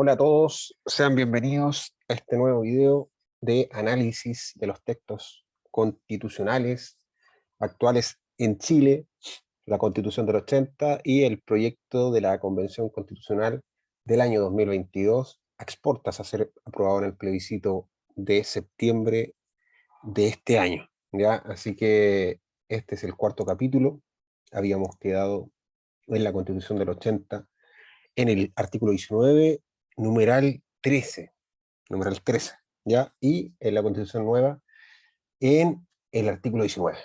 Hola a todos, sean bienvenidos a este nuevo video de análisis de los textos constitucionales actuales en Chile, la Constitución del 80 y el proyecto de la Convención Constitucional del año 2022, a exportas a ser aprobado en el plebiscito de septiembre de este año, ¿ya? Así que este es el cuarto capítulo. Habíamos quedado en la Constitución del 80 en el artículo 19, numeral 13, ¿ya? Y en la Constitución nueva, en el artículo 19,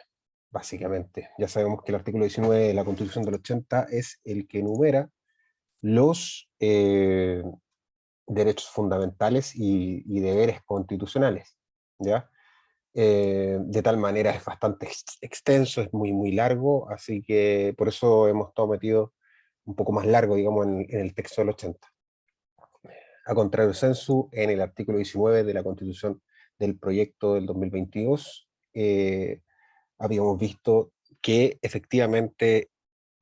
básicamente. Ya sabemos que el artículo 19 de la Constitución del 80 es el que enumera los derechos fundamentales y deberes constitucionales, ¿ya? De tal manera es bastante extenso, es muy largo, así que por eso hemos estado metidos un poco más largo, digamos, en el texto del 80. A contrario sensu, en el artículo 19 de la Constitución del proyecto del 2022, habíamos visto que efectivamente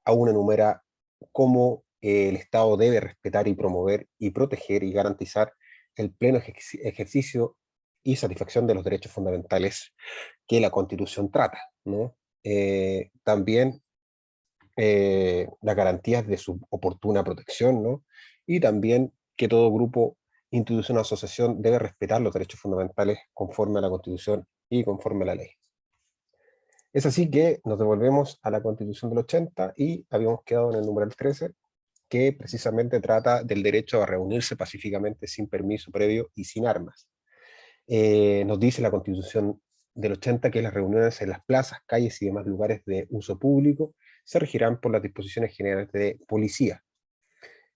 aún enumera cómo el Estado debe respetar y promover y proteger y garantizar el pleno ejercicio y satisfacción de los derechos fundamentales que la Constitución trata, ¿no? También las garantías de su oportuna protección, ¿no? Y también que todo grupo, institución o asociación debe respetar los derechos fundamentales conforme a la Constitución y conforme a la ley. Es así que nos devolvemos a la Constitución del 80 y habíamos quedado en el numeral 13, que precisamente trata del derecho a reunirse pacíficamente sin permiso previo y sin armas. Nos dice la Constitución del 80 que las reuniones en las plazas, calles y demás lugares de uso público se regirán por las disposiciones generales de policía.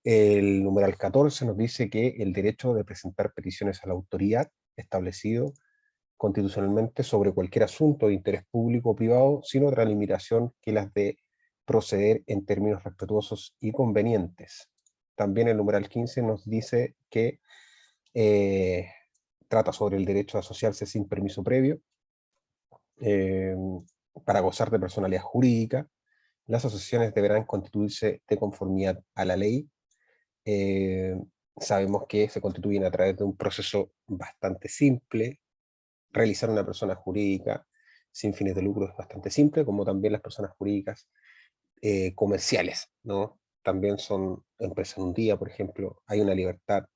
El numeral 14 nos dice que el derecho de presentar peticiones a la autoridad establecido constitucionalmente sobre cualquier asunto de interés público o privado, sin otra limitación que las de proceder en términos respetuosos y convenientes. También el numeral 15 nos dice que eh, trata sobre el derecho a asociarse sin permiso previo, eh, para gozar de personalidad jurídica. Las asociaciones deberán constituirse de conformidad a la ley. Eh, Sabemos que se constituyen a través de un proceso bastante simple. Realizar una persona jurídica sin fines de lucro es bastante simple, como también las personas jurídicas comerciales, ¿no? También son empresas en un día, por ejemplo, hay una libertad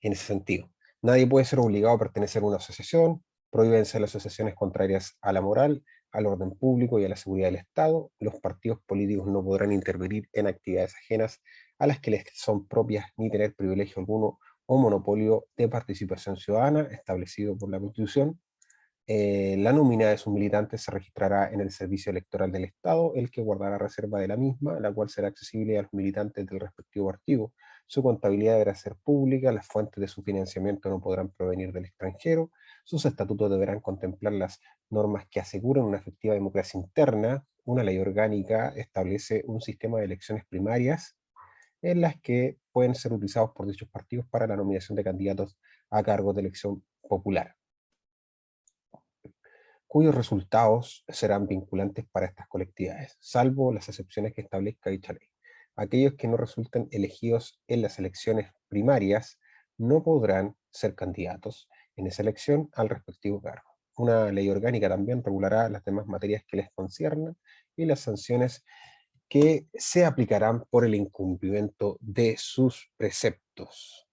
en ese sentido. Nadie puede ser obligado a pertenecer a una asociación, prohíbense las asociaciones contrarias a la moral, al orden público y a la seguridad del Estado. Los partidos políticos no podrán intervenir en actividades ajenas a las que les son propias ni tener privilegio alguno o monopolio de participación ciudadana establecido por la Constitución. La nómina de sus militantes se registrará en el Servicio Electoral del Estado, el que guardará reserva de la misma, la cual será accesible a los militantes del respectivo partido. Su contabilidad deberá ser pública, las fuentes de su financiamiento no podrán provenir del extranjero, sus estatutos deberán contemplar las normas que aseguren una efectiva democracia interna. Una ley orgánica establece un sistema de elecciones primarias en las que pueden ser utilizados por dichos partidos para la nominación de candidatos a cargos de elección popular, cuyos resultados serán vinculantes para estas colectividades, salvo las excepciones que establezca dicha ley. Aquellos que no resulten elegidos en las elecciones primarias no podrán ser candidatos en esa elección al respectivo cargo. Una ley orgánica también regulará las demás materias que les conciernan y las sanciones que se aplicarán por el incumplimiento de sus preceptos,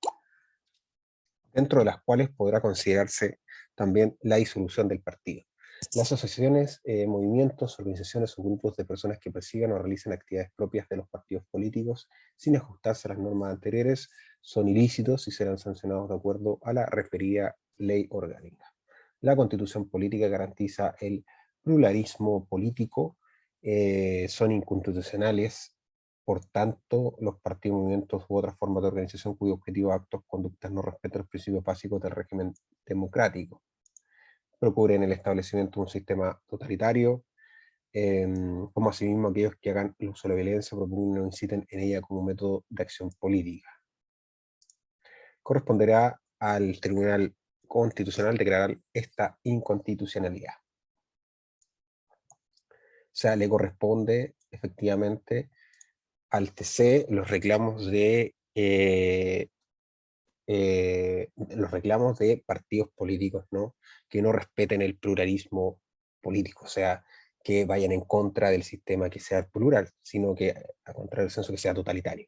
dentro de las cuales podrá considerarse también la disolución del partido. Las asociaciones, movimientos, organizaciones o grupos de personas que persigan o realicen actividades propias de los partidos políticos sin ajustarse a las normas anteriores son ilícitos y serán sancionados de acuerdo a la referida ley orgánica. La Constitución política garantiza el pluralismo político, son inconstitucionales por tanto, los partidos, movimientos u otras formas de organización cuyo objetivo, actos, conductas no respetan los principios básicos del régimen democrático, procuren el establecimiento de un sistema totalitario, como asimismo aquellos que hagan el uso de la violencia, propugnen o inciten en ella como método de acción política. Corresponderá al Tribunal Constitucional declarar esta inconstitucionalidad. O sea, le corresponde efectivamente al TC los reclamos de los reclamos de partidos políticos, ¿no? Que no respeten el pluralismo político, o sea, que vayan en contra del sistema que sea plural, sino que, a contrario del censo, que sea totalitario.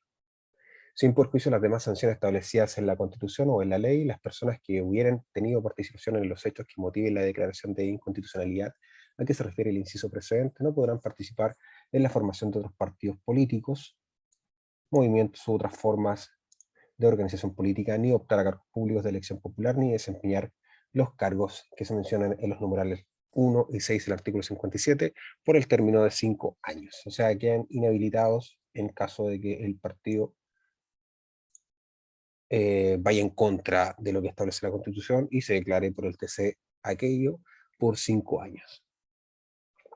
Sin perjuicio de las demás sanciones establecidas en la Constitución o en la ley, las personas que hubieran tenido participación en los hechos que motiven la declaración de inconstitucionalidad a que se refiere el inciso precedente no podrán participar en la formación de otros partidos políticos, movimientos u otras formas de organización política, ni optar a cargos públicos de elección popular, ni desempeñar los cargos que se mencionan en los numerales 1 y 6 del artículo 57 por el término de 5 años. O sea, quedan inhabilitados en caso de que el partido vaya en contra de lo que establece la Constitución y se declare por el TC aquello por 5 años.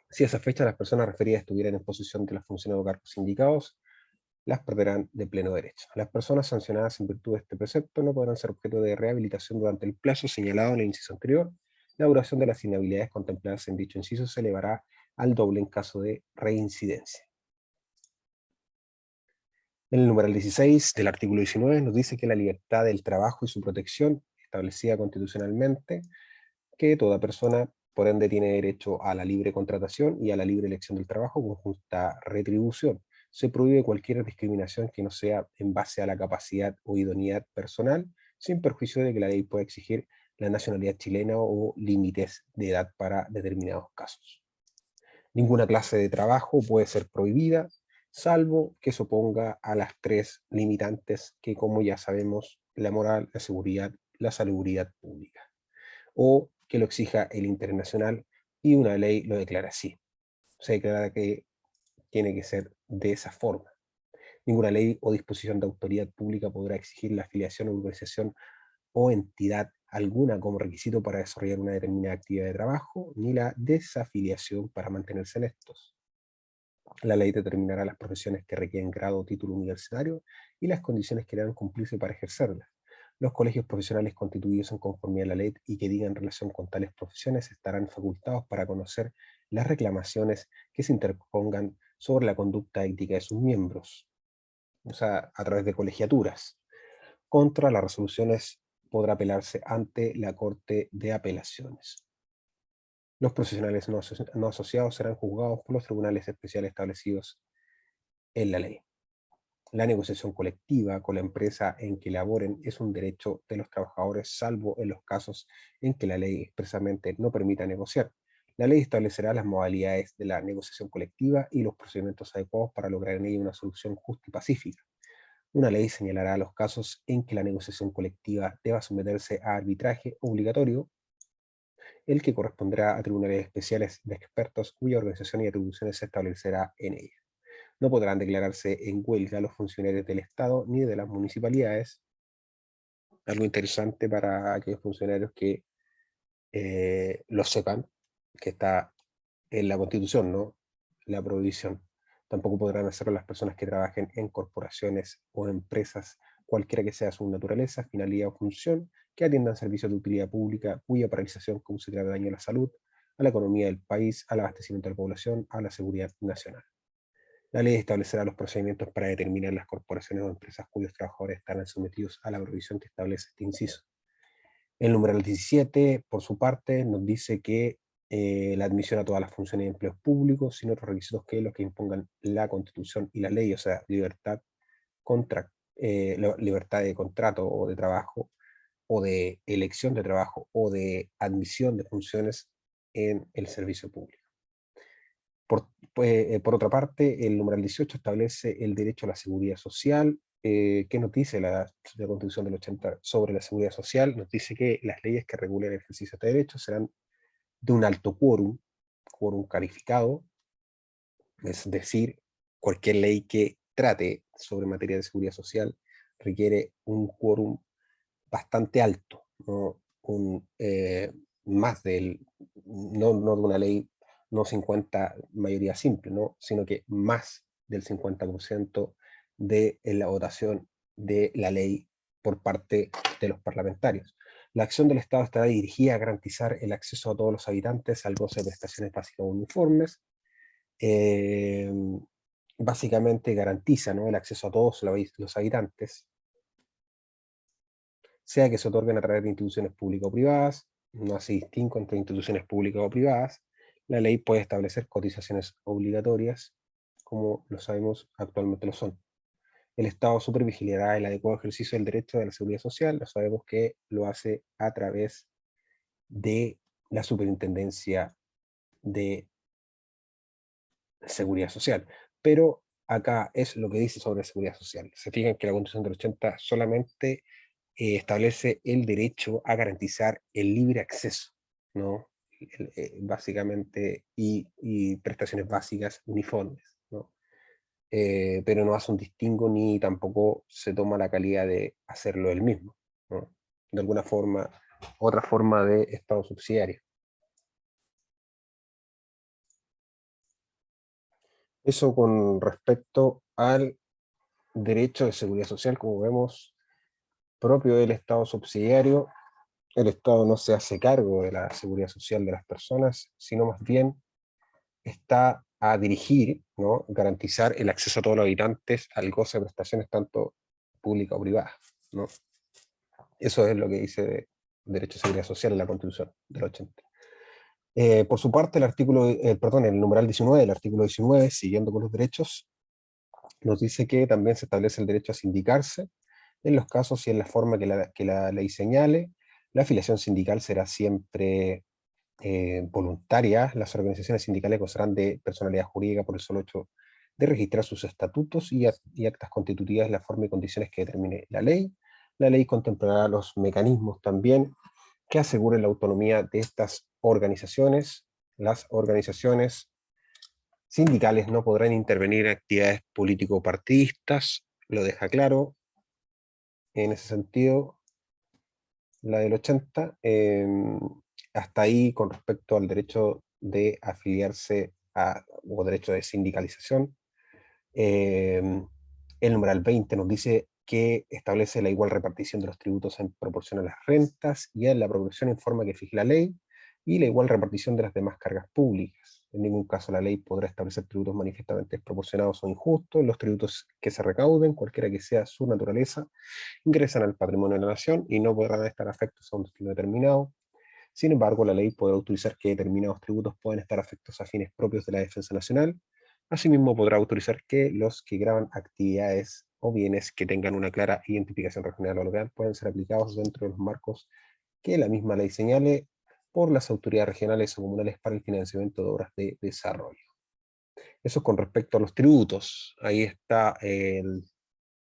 Si a esa fecha las personas referidas estuvieran en posición de las funciones o cargos indicados, las perderán de pleno derecho. Las personas sancionadas en virtud de este precepto no podrán ser objeto de rehabilitación durante el plazo señalado en el inciso anterior. La duración de las inhabilidades contempladas en dicho inciso se elevará al doble en caso de reincidencia. En el numeral 16 del artículo 19 nos dice que la libertad del trabajo y su protección, establecida constitucionalmente, que toda persona, por ende, tiene derecho a la libre contratación y a la libre elección del trabajo con justa retribución. Se prohíbe cualquier discriminación que no sea en base a la capacidad o idoneidad personal, sin perjuicio de que la ley pueda exigir la nacionalidad chilena o límites de edad para determinados casos. Ninguna clase de trabajo puede ser prohibida, salvo que se oponga a las tres limitantes que, como ya sabemos, la moral, la seguridad, la salubridad pública, o que lo exija el internacional y una ley lo declara así. Se declara que tiene que ser de esa forma. Ninguna ley o disposición de autoridad pública podrá exigir la afiliación a organización o entidad alguna como requisito para desarrollar una determinada actividad de trabajo, ni la desafiliación para mantenerse en estos. La ley determinará las profesiones que requieren grado o título universitario y las condiciones que deban cumplirse para ejercerlas. Los colegios profesionales constituidos en conformidad a la ley y que digan relación con tales profesiones estarán facultados para conocer las reclamaciones que se interpongan sobre la conducta ética de sus miembros, o sea, a través de colegiaturas. Contra las resoluciones podrá apelarse ante la Corte de Apelaciones. Los profesionales no asociados serán juzgados por los tribunales especiales establecidos en la ley. La negociación colectiva con la empresa en que laboren es un derecho de los trabajadores, salvo en los casos en que la ley expresamente no permita negociar. La ley establecerá las modalidades de la negociación colectiva y los procedimientos adecuados para lograr en ella una solución justa y pacífica. Una ley señalará los casos en que la negociación colectiva deba someterse a arbitraje obligatorio, el que corresponderá a tribunales especiales de expertos cuya organización y atribuciones se establecerá en ella. No podrán declararse en huelga los funcionarios del Estado ni de las municipalidades. Algo interesante para aquellos funcionarios que lo sepan, que está en la Constitución, ¿no? La prohibición. Tampoco podrán hacerlo las personas que trabajen en corporaciones o empresas, cualquiera que sea su naturaleza, finalidad o función, que atiendan servicios de utilidad pública cuya paralización considera daño a la salud, a la economía del país, al abastecimiento de la población, a la seguridad nacional. La ley establecerá los procedimientos para determinar las corporaciones o empresas cuyos trabajadores estarán sometidos a la prohibición que establece este inciso. El numeral 17, por su parte, nos dice que la admisión a todas las funciones de empleos públicos, sin otros requisitos que los que impongan la Constitución y la ley, o sea, libertad de contrato o de trabajo, o de elección de trabajo, o de admisión de funciones en el servicio público. Por otra parte, el numeral 18 establece el derecho a la seguridad social. ¿Qué nos dice la Constitución del 80 sobre la seguridad social? Nos dice que las leyes que regulen el ejercicio de este derecho serán de un alto quórum calificado, es decir, cualquier ley que trate sobre materia de seguridad social requiere un quórum bastante alto, ¿no? Más no de una ley, no 50 mayoría simple, ¿no? Sino que más del 50% de la votación de la ley por parte de los parlamentarios. La acción del Estado estará dirigida a garantizar el acceso a todos los habitantes al goce de prestaciones básicas uniformes. Eh, Básicamente garantiza, ¿no?, el acceso a todos los habitantes sea que se otorguen a través de instituciones públicas o privadas, no se distingue entre instituciones públicas o privadas. La ley puede establecer cotizaciones obligatorias, como lo sabemos actualmente lo son. El Estado supervigilará el adecuado ejercicio del derecho de la seguridad social, lo sabemos que lo hace a través de la Superintendencia de Seguridad Social. Pero acá es lo que dice sobre seguridad social. Se fijan que la Constitución del 80 solamente establece el derecho a garantizar el libre acceso, ¿no? Básicamente, y prestaciones básicas uniformes, ¿no? Pero no hace un distingo ni tampoco se toma la calidad de hacerlo él mismo, ¿no? De alguna forma, otra forma de Estado subsidiario. Eso con respecto al derecho de seguridad social, como vemos, propio del Estado subsidiario. El Estado no se hace cargo de la seguridad social de las personas, sino más bien está a dirigir, ¿no? Garantizar el acceso a todos los habitantes al goce de prestaciones tanto públicas o privadas, ¿no? Eso es lo que dice de Derecho de Seguridad Social en la Constitución del 80. Por su parte, el numeral 19 del artículo 19, siguiendo con los derechos, nos dice que también se establece el derecho a sindicarse en los casos y en la forma que la ley señale. La afiliación sindical será siempre voluntaria. Las organizaciones sindicales gozarán de personalidad jurídica por el solo hecho de registrar sus estatutos y actas constitutivas en la forma y condiciones que determine la ley. La ley contemplará los mecanismos también que aseguren la autonomía de estas organizaciones. Las organizaciones sindicales no podrán intervenir en actividades político-partidistas, lo deja claro en ese sentido la del 80. Hasta ahí con respecto al derecho de afiliarse o derecho de sindicalización. Eh, el numeral 20 nos dice que establece la igual repartición de los tributos en proporción a las rentas y a la progresión en forma que fije la ley y la igual repartición de las demás cargas públicas. En ningún caso la ley podrá establecer tributos manifiestamente desproporcionados o injustos. Los tributos que se recauden, cualquiera que sea su naturaleza, ingresan al patrimonio de la nación y no podrán estar afectos a un destino determinado. Sin embargo, la ley podrá autorizar que determinados tributos pueden estar afectos a fines propios de la defensa nacional. Asimismo, podrá autorizar que los que graban actividades o bienes que tengan una clara identificación regional o local pueden ser aplicados dentro de los marcos que la misma ley señale por las autoridades regionales o comunales para el financiamiento de obras de desarrollo. Eso con respecto a los tributos. Ahí está el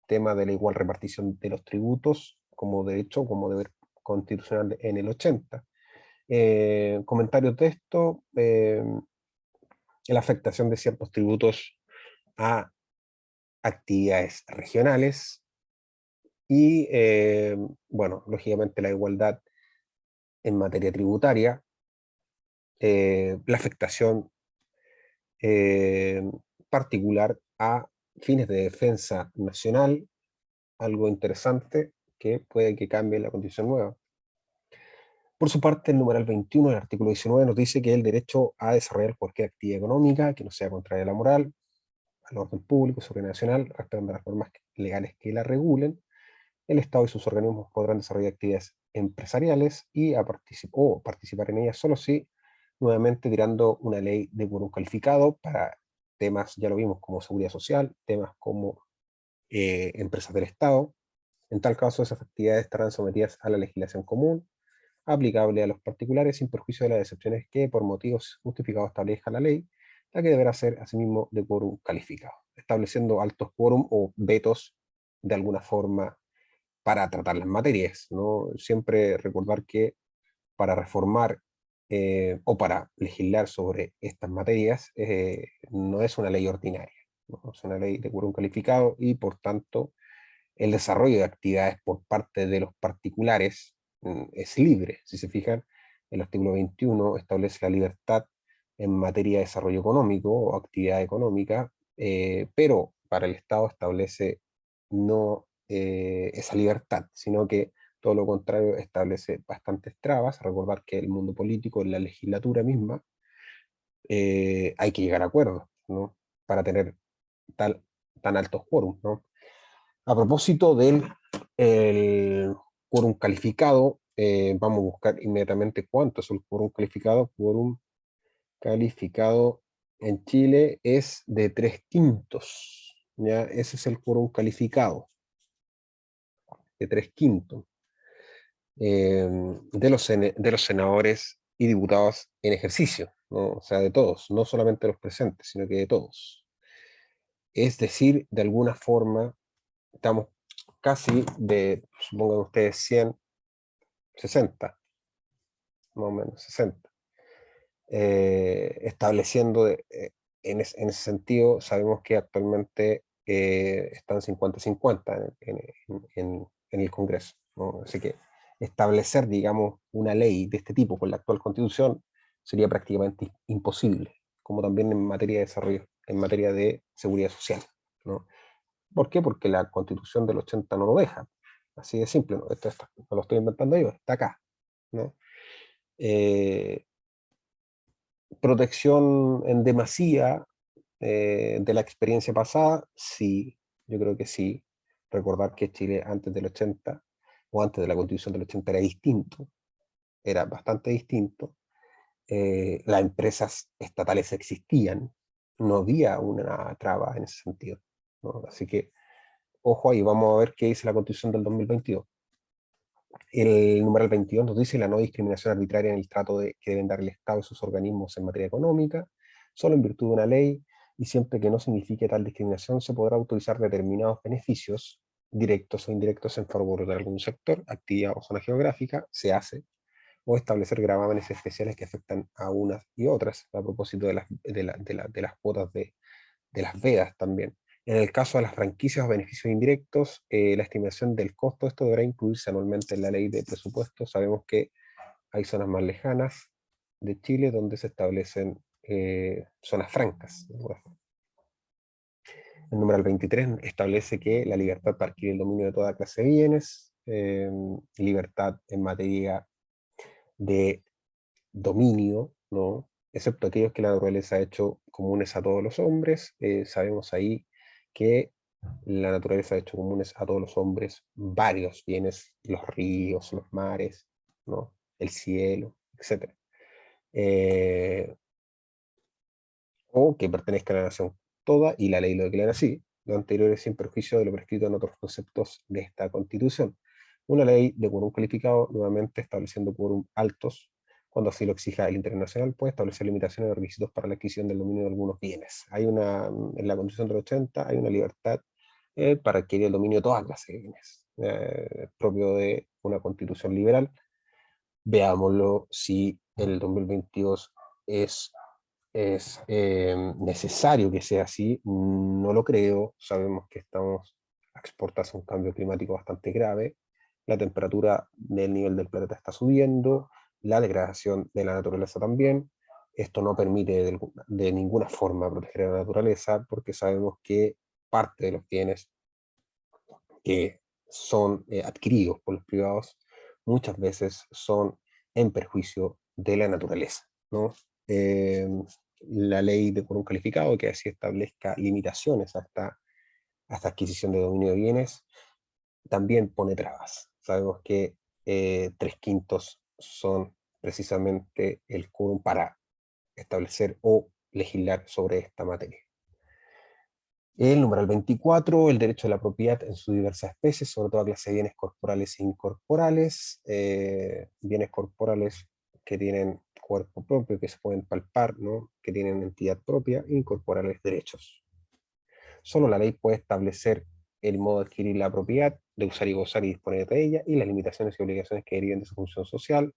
tema de la igual repartición de los tributos como derecho, como deber constitucional en el 80. Comentarios de esto, la afectación de ciertos tributos a actividades regionales y, bueno, lógicamente la igualdad en materia tributaria, la afectación eh, particular a fines de defensa nacional, algo interesante que puede que cambie la condición nueva. Por su parte, el numeral 21 del artículo 19 nos dice que el derecho a desarrollar cualquier actividad económica que no sea contraria a la moral, al orden público, seguridad nacional, respetando las normas legales que la regulen. El Estado y sus organismos podrán desarrollar actividades empresariales y o participar en ellas solo si, nuevamente tirando una ley de quórum calificado para temas, ya lo vimos, como seguridad social, temas como empresas del Estado. En tal caso, esas actividades estarán sometidas a la legislación común, aplicable a los particulares, sin perjuicio de las excepciones que por motivos justificados establezca la ley, la que deberá ser asimismo de quórum calificado, estableciendo altos quórum o vetos de alguna forma para tratar las materias, ¿no? Siempre recordar que para reformar o para legislar sobre estas materias no es una ley ordinaria, ¿no? Es una ley de quórum calificado y por tanto el desarrollo de actividades por parte de los particulares es libre. Si se fijan, el artículo 21 establece la libertad en materia de desarrollo económico o actividad económica, pero para el Estado establece no esa libertad, sino que todo lo contrario establece bastantes trabas. Recordar que el mundo político, en la legislatura misma, hay que llegar a acuerdos, ¿no? Para tener tan altos quórums, ¿no? A propósito del el quórum calificado, vamos a buscar inmediatamente cuánto es el quórum calificado. Quórum calificado en Chile es de 3/5, ¿ya? Ese es el quórum calificado, de 3/5, de los senadores y diputados en ejercicio, ¿no? O sea, de todos, no solamente los presentes, sino que de todos. Es decir, de alguna forma, estamos casi de, supongan ustedes, 160, más o menos, 60. Estableciendo, en ese sentido, sabemos que actualmente están 50-50 en el Congreso, ¿no? Así que establecer, digamos, una ley de este tipo con la actual Constitución sería prácticamente imposible, como también en materia de desarrollo, en materia de seguridad social, ¿no? ¿Por qué? Porque la Constitución del 80 no lo deja. Así de simple, ¿no? Esto está, no lo estoy inventando yo, está acá, ¿no? Eh, Protección en demasía de la experiencia pasada, sí, yo creo que sí. Recordar que Chile antes del 80 o antes de la Constitución del 80 era distinto, era bastante distinto. Las empresas estatales existían, no había una traba en ese sentido, ¿no? Así que, ojo ahí, vamos a ver qué dice la Constitución del 2022. El numeral 22 nos dice la no discriminación arbitraria en el trato que deben dar el Estado y sus organismos en materia económica, solo en virtud de una ley, y siempre que no signifique tal discriminación se podrá autorizar determinados beneficios, directos o indirectos, en favor de algún sector, actividad o zona geográfica, se hace, o establecer gravámenes especiales que afectan a unas y otras, a propósito de las cuotas de las vedas también. En el caso de las franquicias o beneficios indirectos, la estimación del costo, esto deberá incluirse anualmente en la ley de presupuesto. Sabemos que hay zonas más lejanas de Chile donde se establecen zonas francas. El numeral 23 establece que la libertad para adquirir el dominio de toda clase de bienes, libertad en materia de dominio, ¿no? Excepto aquellos que la naturaleza ha hecho comunes a todos los hombres. Sabemos ahí que la naturaleza ha hecho comunes a todos los hombres varios bienes, los ríos, los mares, ¿no? El cielo, etc. Eh, o que pertenezca a la nación toda, y la ley lo declara así. Lo anterior es sin perjuicio de lo prescrito en otros conceptos de esta Constitución. Una ley de quórum calificado, nuevamente estableciendo quórum altos, cuando así lo exija el internacional, puede establecer limitaciones de requisitos para la adquisición del dominio de algunos bienes. En la Constitución del 80 hay una libertad para adquirir el dominio de toda clase de bienes, propio de una Constitución liberal. Veámoslo si en el 2022 es necesario que sea así. No lo creo. Sabemos que estamos a exportas a un cambio climático bastante grave. La temperatura del nivel del planeta está subiendo, la degradación de la naturaleza también. Esto no permite de ninguna forma proteger a la naturaleza, porque sabemos que parte de los bienes que son adquiridos por los privados muchas veces son en perjuicio de la naturaleza, ¿no? Eh, la ley de quórum calificado, que así establezca limitaciones a esta adquisición de dominio de bienes, también pone trabas. Sabemos que 3/5 son precisamente el quórum para establecer o legislar sobre esta materia. El numeral 24, el derecho de la propiedad en sus diversas especies, sobre toda clase de bienes corporales e incorporales, bienes corporales que tienen cuerpo propio, que se pueden palpar, ¿no? Que tienen entidad propia, e incorporales derechos. Solo la ley puede establecer el modo de adquirir la propiedad, de usar y gozar y disponer de ella, y las limitaciones y obligaciones que deriven de su función social.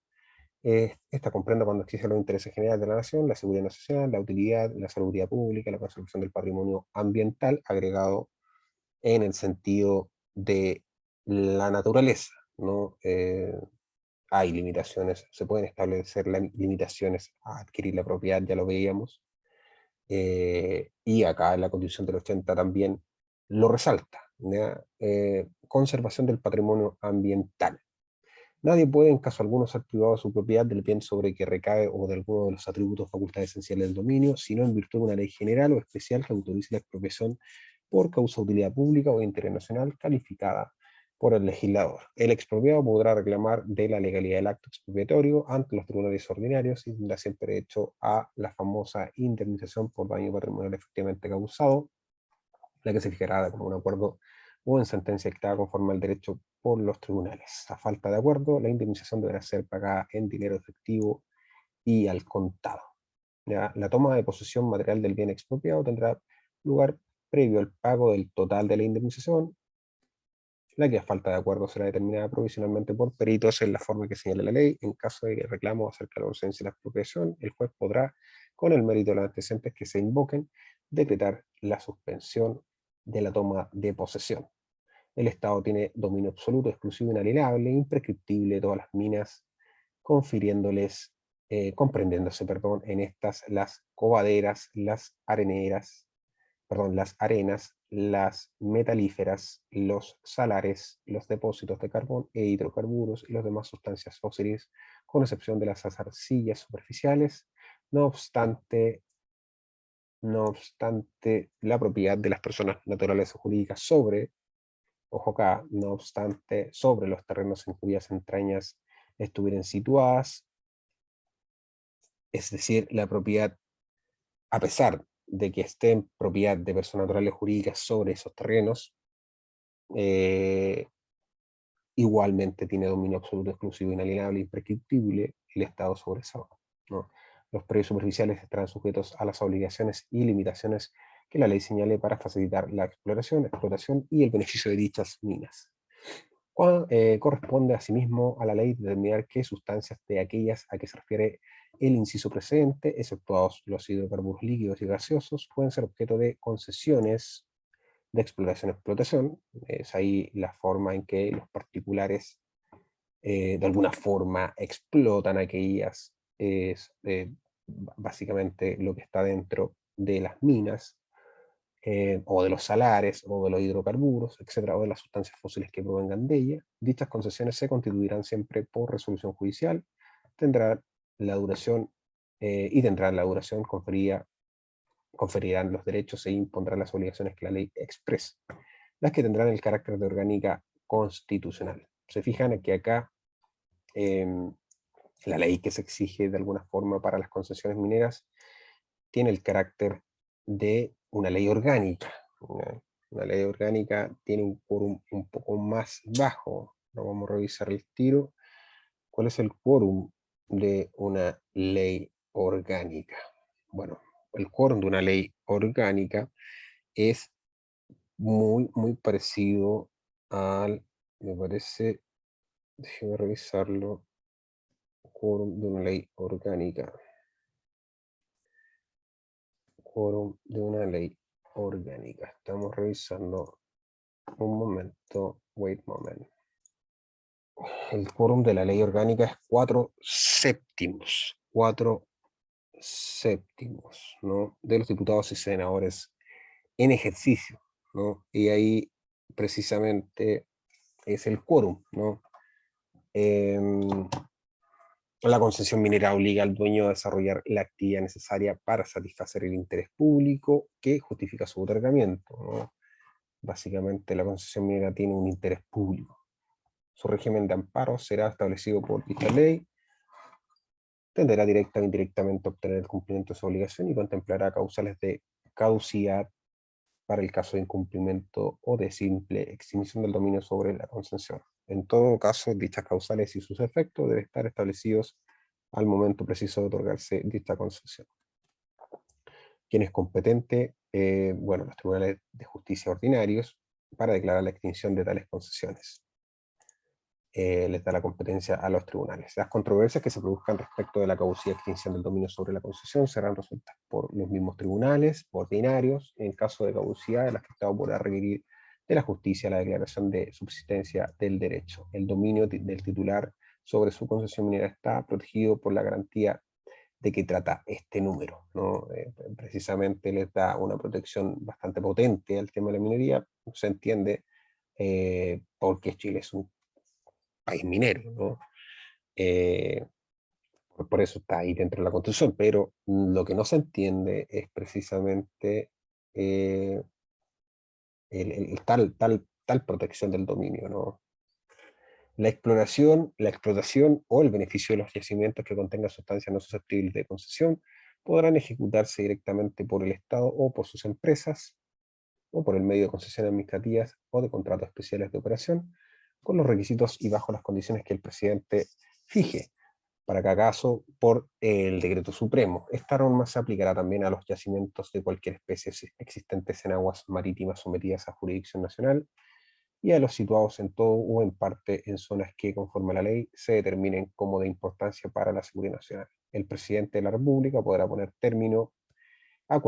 Esta comprende cuando existen los intereses generales de la nación, la seguridad nacional, la utilidad, la salubridad pública, la conservación del patrimonio ambiental, agregado en el sentido de la naturaleza, ¿no? Hay limitaciones, se pueden establecer limitaciones a adquirir la propiedad, ya lo veíamos, y acá en la Constitución del 80 también lo resalta, ¿ya? Conservación del patrimonio ambiental. Nadie puede, en caso alguno, ser privado de su propiedad del bien sobre que recae o de alguno de los atributos o facultades esenciales del dominio, sino en virtud de una ley general o especial que autorice la expropiación por causa de utilidad pública o de interés nacional calificada por el legislador. El expropiado podrá reclamar de la legalidad del acto expropiatorio ante los tribunales ordinarios y tendrá siempre derecho a la famosa indemnización por daño patrimonial efectivamente causado, la que se fijará como un acuerdo o en sentencia dictada conforme al derecho por los tribunales. A falta de acuerdo, la indemnización deberá ser pagada en dinero efectivo y al contado. ¿Ya? La toma de posesión material del bien expropiado tendrá lugar previo al pago del total de la indemnización, la que a falta de acuerdo será determinada provisionalmente por peritos en la forma que señale la ley. En caso de reclamo acerca de la ausencia de la expropiación, el juez podrá, con el mérito de los antecedentes que se invoquen, decretar la suspensión de la toma de posesión. El Estado tiene dominio absoluto, exclusivo, inalienable, imprescriptible de todas las minas, confiriéndoles, comprendiéndose, perdón, en estas las cobaderas, las areneras, perdón, las arenas, las metalíferas, los salares, los depósitos de carbón e hidrocarburos y las demás sustancias fósiles, con excepción de las arcillas superficiales. No obstante, la propiedad de las personas naturales o jurídicas sobre, ojo acá, no obstante, sobre los terrenos en cuyas entrañas estuvieran situadas, es decir, la propiedad, a pesar de que esté en propiedad de personas naturales o jurídicas sobre esos terrenos, eh, igualmente tiene dominio absoluto, exclusivo, inalienable, imprescriptible el Estado sobre esa obra, ¿no? Los predios superficiales estarán sujetos a las obligaciones y limitaciones que la ley señale para facilitar la exploración, explotación y el beneficio de dichas minas. Corresponde asimismo a la ley determinar qué sustancias de aquellas a que se refiere el inciso precedente, exceptuados los hidrocarburos líquidos y gaseosos, pueden ser objeto de concesiones de exploración-explotación. Es ahí la forma en que los particulares de alguna forma explotan aquellas, básicamente lo que está dentro de las minas, o de los salares, o de los hidrocarburos, etcétera, o de las sustancias fósiles que provengan de ella. Dichas concesiones se constituirán siempre por resolución judicial, tendrán la duración, conferirán los derechos e impondrán las obligaciones que la ley expresa, las que tendrán el carácter de orgánica constitucional. Se fijan que acá la ley que se exige de alguna forma para las concesiones mineras tiene el carácter de una ley orgánica. Una ley orgánica tiene un quórum un poco más bajo. Lo vamos a revisar el tiro. ¿Cuál es el quórum de una ley orgánica? Bueno, el quórum de una ley orgánica es muy parecido al, me parece, déjeme revisarlo, quórum de una ley orgánica. Quórum de una ley orgánica. Estamos revisando un momento, wait moment. El quórum de la ley orgánica es 4/7, 4/7, ¿no? De los diputados y senadores en ejercicio, ¿no? Y ahí precisamente es el quórum, ¿no? La concesión minera obliga al dueño a desarrollar la actividad necesaria para satisfacer el interés público que justifica su otorgamiento, ¿no? Básicamente la concesión minera tiene un interés público. Su régimen de amparo será establecido por dicha ley, tenderá directa o indirectamente a obtener el cumplimiento de su obligación y contemplará causales de caducidad para el caso de incumplimiento o de simple extinción del dominio sobre la concesión. En todo caso, dichas causales y sus efectos deben estar establecidos al momento preciso de otorgarse dicha concesión. ¿Quién es competente? Bueno, los tribunales de justicia ordinarios para declarar la extinción de tales concesiones. Les da la competencia a los tribunales. Las controversias que se produzcan respecto de la caducidad y extinción del dominio sobre la concesión serán resueltas por los mismos tribunales ordinarios. En caso de caducidad, el afectado podrá requerir de la justicia la declaración de subsistencia del derecho. El dominio del titular sobre su concesión minera está protegido por la garantía de que trata este número, ¿no? Precisamente les da una protección bastante potente al tema de la minería. Se entiende porque Chile es un país minero, ¿no? Por eso está ahí dentro de la Constitución, pero lo que no se entiende es precisamente eh, tal protección del dominio, ¿no? La exploración, la explotación o el beneficio de los yacimientos que contengan sustancias no susceptibles de concesión podrán ejecutarse directamente por el Estado o por sus empresas, o por el medio de concesiones administrativas o de contratos especiales de operación, con los requisitos y bajo las condiciones que el presidente fije, para cada caso por el decreto supremo. Esta norma se aplicará también a los yacimientos de cualquier especie existentes en aguas marítimas sometidas a jurisdicción nacional y a los situados en todo o en parte en zonas que, conforme a la ley, se determinen como de importancia para la seguridad nacional. El presidente de la República podrá poner término a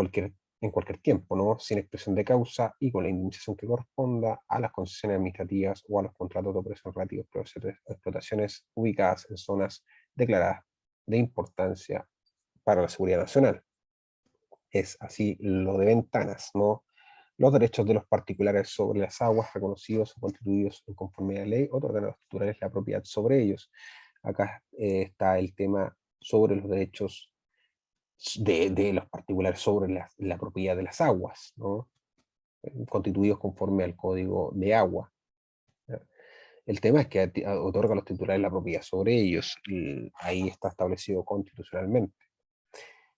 en cualquier tiempo, ¿no? Sin expresión de causa y con la indemnización que corresponda a las concesiones administrativas o a los contratos de operación relativos a explotaciones ubicadas en zonas declaradas de importancia para la seguridad nacional. Es así lo de ventanas, ¿no? Los derechos de los particulares sobre las aguas reconocidos o constituidos en conformidad a la ley otorgan a los titulares la propiedad sobre ellos. Acá está el tema sobre los derechos de los particulares sobre la propiedad de las aguas, ¿no? Constituidos conforme al Código de Agua. ¿Ya? El tema es que otorga a los titulares la propiedad sobre ellos, y ahí está establecido constitucionalmente.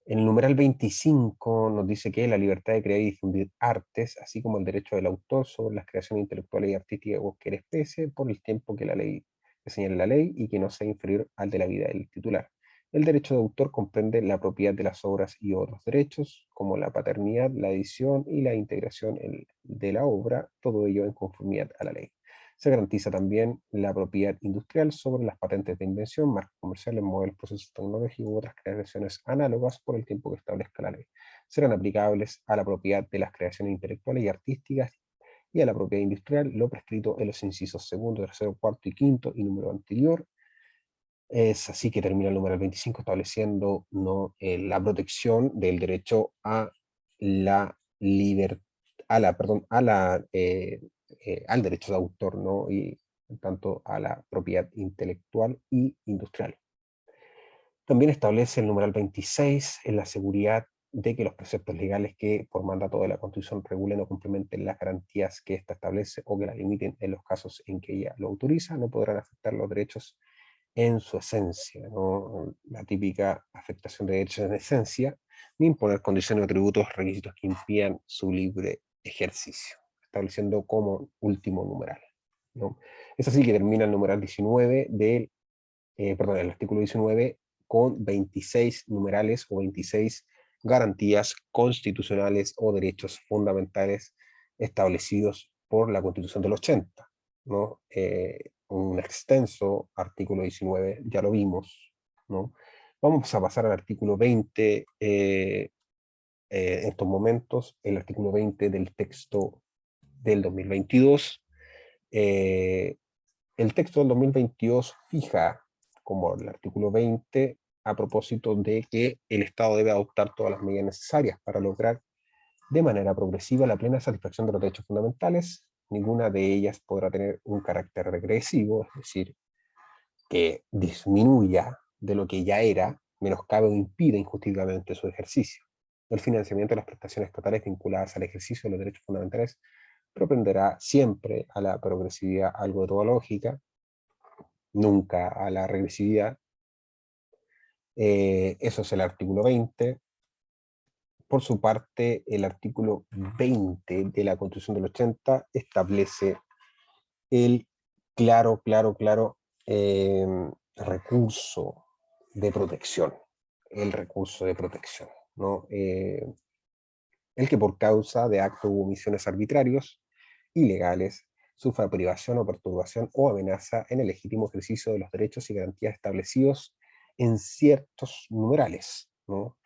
En el numeral 25 nos dice que la libertad de crear y difundir artes, así como el derecho del autor sobre las creaciones intelectuales y artísticas de cualquier especie, por el tiempo que la ley que señale la ley y que no sea inferior al de la vida del titular. El derecho de autor comprende la propiedad de las obras y otros derechos, como la paternidad, la edición y la integración de la obra, todo ello en conformidad a la ley. Se garantiza también la propiedad industrial sobre las patentes de invención, marcas comerciales, modelos, procesos tecnológicos u otras creaciones análogas por el tiempo que establezca la ley. Serán aplicables a la propiedad de las creaciones intelectuales y artísticas y a la propiedad industrial lo prescrito en los incisos segundo, tercero, cuarto y quinto y número anterior. Es así que termina el número 25 estableciendo, ¿no? La protección del derecho a la libertad, perdón, al derecho de autor, ¿no? Y tanto a la propiedad intelectual y industrial. También establece el numeral 26 en la seguridad de que los preceptos legales que por mandato de la Constitución regulen o complementen las garantías que ésta establece o que las limiten en los casos en que ella lo autoriza, no podrán afectar los derechos en su esencia, ¿no? La típica afectación de derechos en esencia, ni imponer condiciones o tributos, requisitos que impidan su libre ejercicio, estableciendo como último numeral, ¿no? Es así que termina el numeral 19 del, perdón, el artículo 19 con 26 numerales o 26 garantías constitucionales o derechos fundamentales establecidos por la Constitución del 80, ¿no? Un extenso artículo 19, ya lo vimos, ¿no? Vamos a pasar al artículo 20 en estos momentos, el artículo 20 del texto del 2022. El texto del 2022 fija como el artículo 20 a propósito de que el Estado debe adoptar todas las medidas necesarias para lograr de manera progresiva la plena satisfacción de los derechos fundamentales. Ninguna de ellas podrá tener un carácter regresivo, es decir, que disminuya de lo que ya era, menoscabe o impida injustificadamente su ejercicio. El financiamiento de las prestaciones estatales vinculadas al ejercicio de los derechos fundamentales propenderá siempre a la progresividad algoritmológica, nunca a la regresividad. Eso es el artículo 20. Por su parte, el artículo 20 de la Constitución del 80 establece el claro eh, recurso de protección. El recurso de protección, ¿no? El que por causa de actos u omisiones arbitrarios, ilegales, sufra privación o perturbación o amenaza en el legítimo ejercicio de los derechos y garantías establecidos en ciertos numerales, ¿no?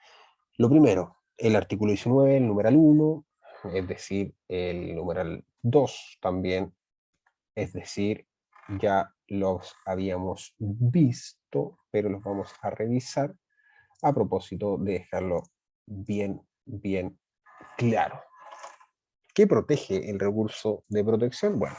Lo primero, el artículo 19, el numeral 1, es decir, el numeral 2 también, es decir, ya los habíamos visto, pero los vamos a revisar a propósito de dejarlo bien claro. ¿Qué protege el recurso de protección? Bueno,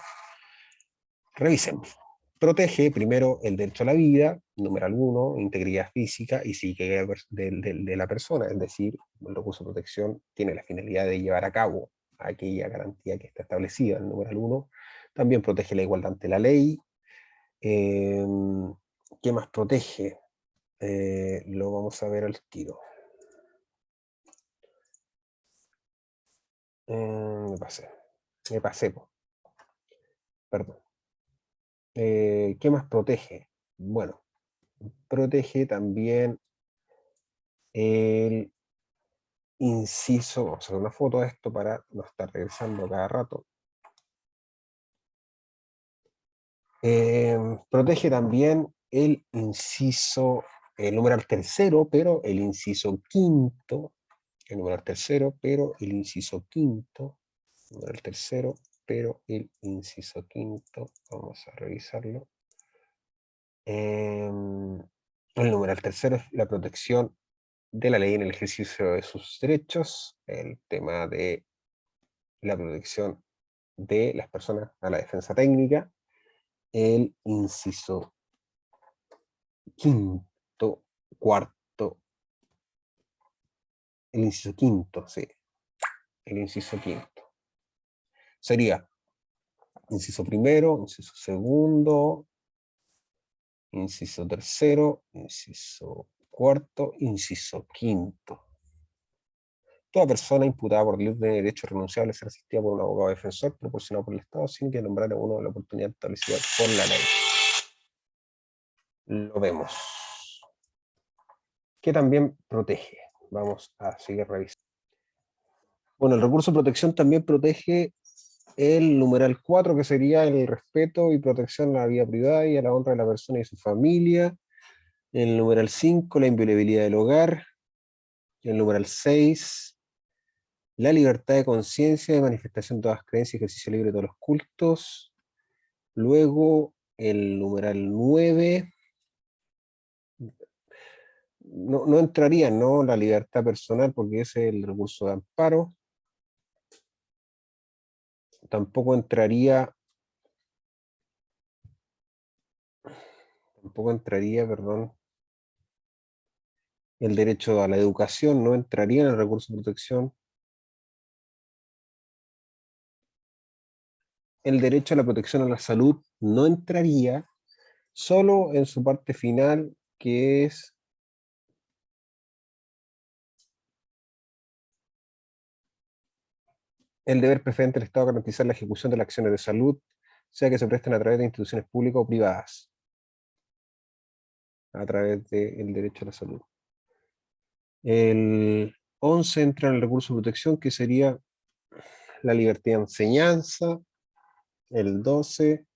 revisemos. Protege primero el derecho a la vida, numeral 1, integridad física y psíquica de la persona, es decir, el recurso de protección tiene la finalidad de llevar a cabo aquella garantía que está establecida en el numeral 1. También protege la igualdad ante la ley, ¿Qué más protege? Lo vamos a ver al tiro. Me pasé, perdón. ¿Qué más protege? Bueno, protege también el inciso, vamos a hacer una foto de esto para no estar regresando cada rato. Protege también el inciso, el numeral tercero, pero el inciso quinto, el numeral tercero, pero el inciso quinto, numeral tercero, pero el inciso quinto, vamos a revisarlo. El numeral tercero es la protección de la ley en el ejercicio de sus derechos, el tema de la protección de las personas a la defensa técnica, el inciso quinto, cuarto, el inciso quinto, sí, el inciso quinto. Sería inciso primero, inciso segundo, inciso tercero, inciso cuarto, inciso quinto. Toda persona imputada por delito de derecho renunciable será asistida por un abogado defensor proporcionado por el Estado sin que nombrar a uno de la oportunidad establecida por la ley. Lo vemos. Que también protege. Vamos a seguir revisando. Bueno, el recurso de protección también protege el numeral 4, que sería el respeto y protección a la vida privada y a la honra de la persona y su familia. El numeral 5, la inviolabilidad del hogar. El numeral 6, la libertad de conciencia, de manifestación de todas las creencias y ejercicio libre de todos los cultos. Luego, el numeral 9, no entraría, ¿no? La libertad personal, porque ese es el recurso de amparo. Tampoco entraría, perdón, el derecho a la educación, no entraría en el recurso de protección. El derecho a la protección a la salud no entraría, solo en su parte final, que es el deber preferente del Estado garantizar la ejecución de las acciones de salud, sea que se presten a través de instituciones públicas o privadas, a través del derecho a la salud. El 11 entra en el recurso de protección, que sería la libertad de enseñanza. El 12,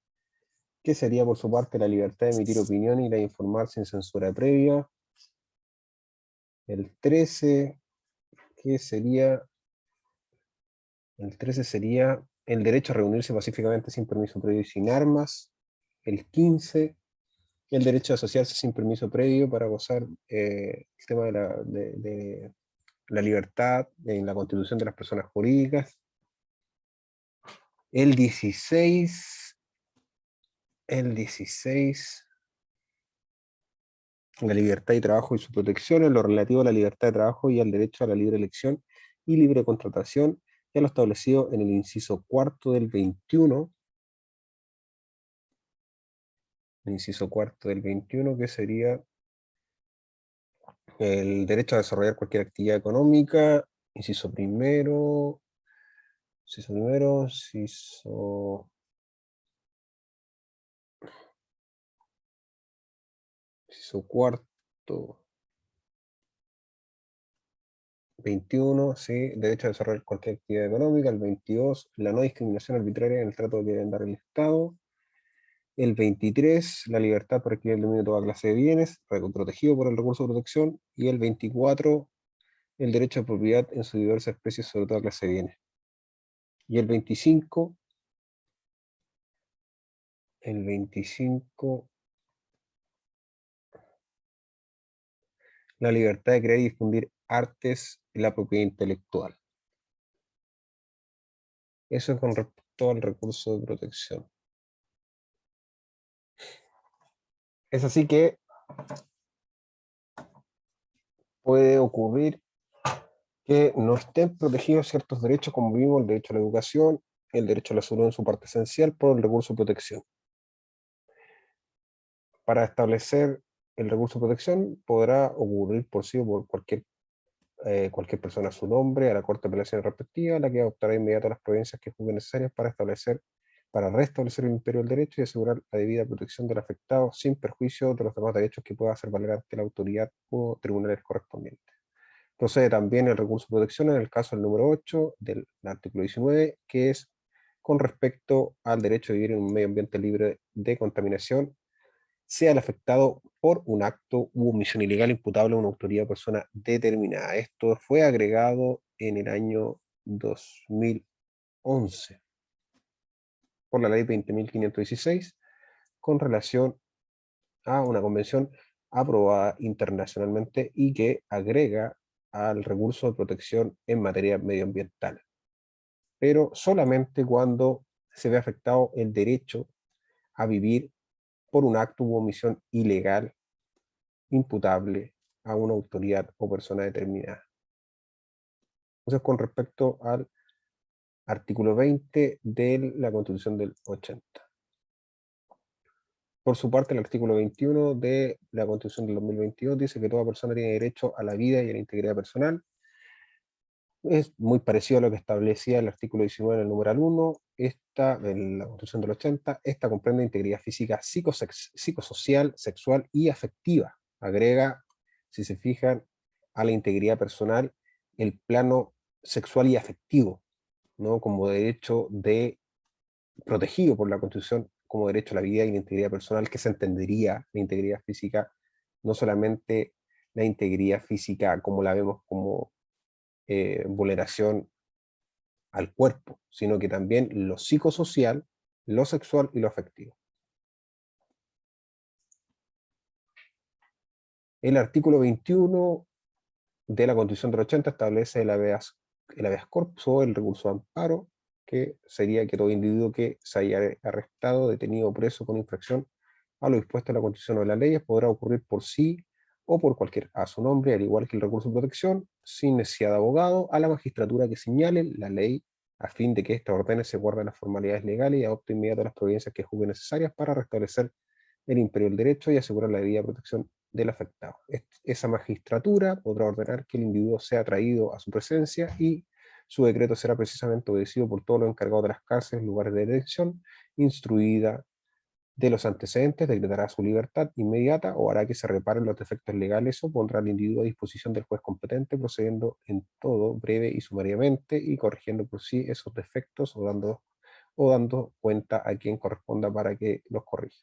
que sería por su parte la libertad de emitir opinión y la de informar sin censura previa. El 13, que sería, el 13 sería el derecho a reunirse pacíficamente sin permiso previo y sin armas. El 15, el derecho a asociarse sin permiso previo para gozar el tema de la libertad en la constitución de las personas jurídicas. El 16, la libertad de trabajo y su protección, en lo relativo a la libertad de trabajo y al derecho a la libre elección y libre contratación, ya lo establecido en el inciso cuarto del 21, que sería el derecho a desarrollar cualquier actividad económica, inciso primero, inciso cuarto, 21, sí, derecho a desarrollar cualquier actividad económica. El 22, la no discriminación arbitraria en el trato que debe dar el Estado. El 23, la libertad para adquirir el dominio de toda clase de bienes, protegido por el recurso de protección. Y el 24, el derecho a propiedad en sus diversas especies sobre toda clase de bienes. Y el 25, la libertad de crear y difundir artes y la propiedad intelectual. Eso es con respecto al recurso de protección. Es así que puede ocurrir que no estén protegidos ciertos derechos, como vimos, el derecho a la educación, el derecho a la salud en su parte esencial, por el recurso de protección. Para establecer el recurso de protección podrá ocurrir por sí o por cualquier persona a su nombre, a la Corte de Apelaciones respectiva, la que adoptará inmediato las providencias que juzgue necesarias para restablecer el imperio del derecho y asegurar la debida protección del afectado sin perjuicio de los demás derechos que pueda hacer valer ante la autoridad o tribunales correspondientes. Procede también el recurso de protección en el caso del número 8 del artículo 19, que es con respecto al derecho a vivir en un medio ambiente libre de contaminación, sea el afectado por un acto u omisión ilegal imputable a una autoridad o persona determinada. Esto fue agregado en el año 2011 por la ley 20.516 con relación a una convención aprobada internacionalmente y que agrega al recurso de protección en materia medioambiental, pero solamente cuando se ve afectado el derecho a vivir por un acto u omisión ilegal imputable a una autoridad o persona determinada. Entonces, con respecto al artículo 20 de la Constitución del 80. Por su parte, el artículo 21 de la Constitución del 2022 dice que toda persona tiene derecho a la vida y a la integridad personal. Es muy parecido a lo que establecía el artículo 19 en el numeral 1, esta, en la Constitución del 80, esta comprende integridad física, psicosocial, sexual y afectiva. Agrega, si se fijan, a la integridad personal el plano sexual y afectivo, ¿no? Como derecho protegido por la Constitución, como derecho a la vida y la integridad personal, que se entendería la integridad física, no solamente la integridad física como la vemos como vulneración al cuerpo, sino que también lo psicosocial, lo sexual y lo afectivo. El artículo 21 de la Constitución del 80 establece el habeas corpus o el recurso de amparo, que sería que todo individuo que se haya arrestado, detenido o preso con infracción a lo dispuesto en la Constitución o de las leyes podrá ocurrir por sí o por cualquier a su nombre, al igual que el recurso de protección, sin necesidad de abogado, a la magistratura que señale la ley a fin de que ésta ordene se guarden las formalidades legales y adopte inmediato las providencias que juzgue necesarias para restablecer el imperio del derecho y asegurar la debida protección del afectado. Esa magistratura podrá ordenar que el individuo sea traído a su presencia y su decreto será precisamente obedecido por todos los encargados de las cárceles, lugares de detención, instruida de los antecedentes, decretará su libertad inmediata o hará que se reparen los defectos legales o pondrá al individuo a disposición del juez competente, procediendo en todo breve y sumariamente y corrigiendo por sí esos defectos o dando cuenta a quien corresponda para que los corrija.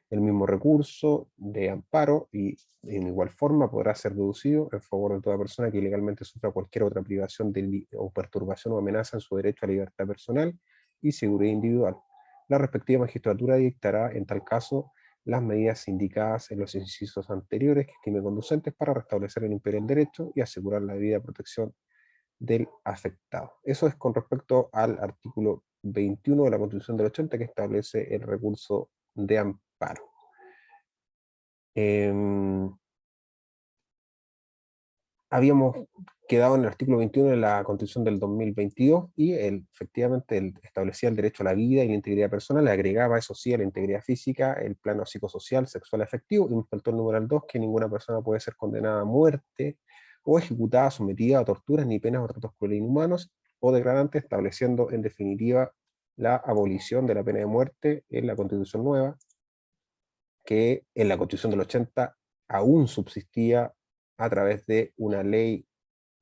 El mismo recurso de amparo y en igual forma podrá ser deducido en favor de toda persona que ilegalmente sufra cualquier otra privación o perturbación o amenaza en su derecho a libertad personal y seguridad individual. La respectiva magistratura dictará en tal caso las medidas indicadas en los incisos anteriores que estime conducentes para restablecer el imperio del derecho y asegurar la debida protección del afectado. Eso es con respecto al artículo 21 de la Constitución del 80 que establece el recurso de amparo. Habíamos quedado en el artículo 21 de la Constitución del 2022 y efectivamente establecía el derecho a la vida y la integridad personal, le agregaba, eso sí, a la integridad física, el plano psicosocial, sexual, afectivo, y me faltó el numeral 2, que ninguna persona puede ser condenada a muerte o ejecutada, sometida a torturas, ni penas o tratos crueles e inhumanos o degradantes, estableciendo en definitiva la abolición de la pena de muerte en la Constitución nueva, que en la Constitución del 80 aún subsistía a través de una ley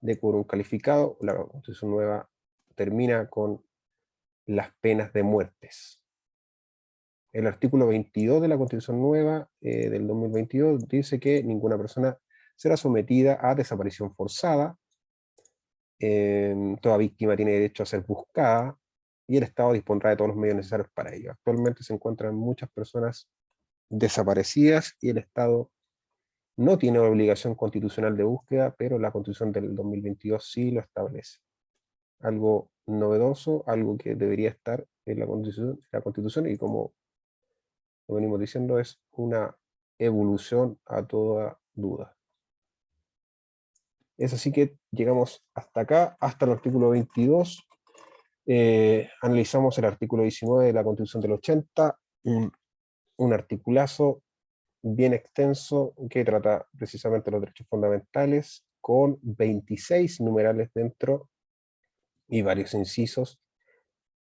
de quórum calificado. La Constitución nueva termina con las penas de muertes. El artículo 22 de la Constitución nueva del 2022 dice que ninguna persona será sometida a desaparición forzada, toda víctima tiene derecho a ser buscada y el Estado dispondrá de todos los medios necesarios para ello. Actualmente se encuentran muchas personas desaparecidas y el Estado no tiene obligación constitucional de búsqueda, pero la Constitución del 2022 sí lo establece. Algo novedoso, algo que debería estar en la Constitución y como lo venimos diciendo es una evolución a toda duda. Es así que llegamos hasta acá, hasta el artículo 22. Analizamos el artículo 19 de la Constitución del 80, un articulazo bien extenso que trata precisamente los derechos fundamentales, con 26 numerales dentro y varios incisos.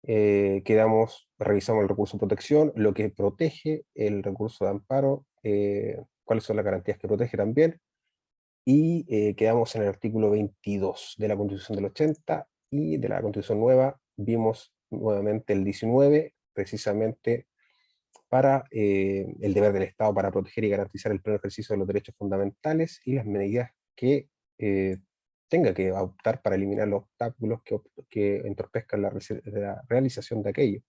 Revisamos el recurso de protección, lo que protege el recurso de amparo, cuáles son las garantías que protege también, y quedamos en el artículo 22 de la Constitución del 80, y de la Constitución nueva vimos nuevamente el 19, precisamente para el deber del Estado para proteger y garantizar el pleno ejercicio de los derechos fundamentales y las medidas que eh, tenga que adoptar para eliminar los obstáculos que entorpezcan la realización de aquello.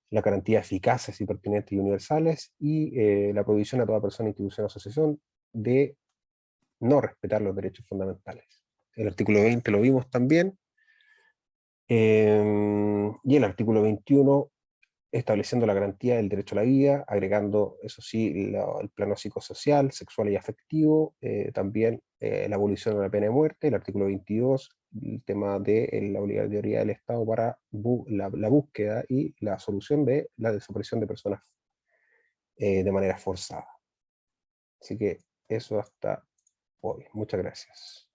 Las garantías eficaces y pertinentes y universales, y la prohibición a toda persona, institución o asociación de no respetar los derechos fundamentales. El artículo 20 lo vimos también, y el artículo 21 estableciendo la garantía del derecho a la vida, agregando, eso sí, el plano psicosocial, sexual y afectivo, también la abolición de la pena de muerte, el artículo 22, el tema de la obligatoriedad del Estado para la búsqueda y la solución de la desaparición de personas de manera forzada. Así que eso hasta hoy. Muchas gracias.